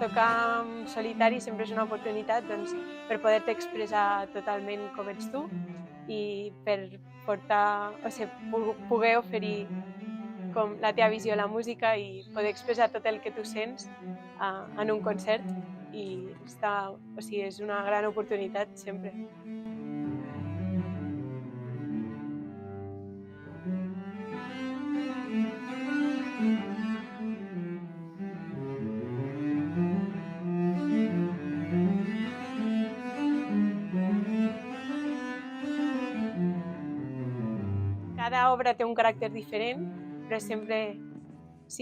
tocar en solitari sempre és una oportunitat per poder-te expressar totalment com ets tu i per portar, poder oferir com la teva visió a la música i poder expressar tot el que tu sents en un concert i és una gran oportunitat sempre. Cada obra té un caràcter diferent, però sempre,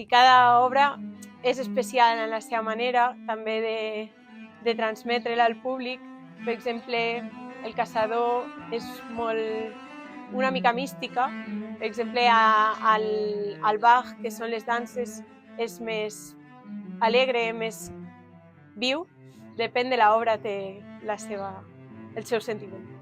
cada obra és especial en la seva manera també de transmetre-la al públic. Per exemple, El Caçador és una mica mística. Per exemple, al Bach, que són les danses, és més alegre, més viu. Depèn de l'obra, té el seu sentiment.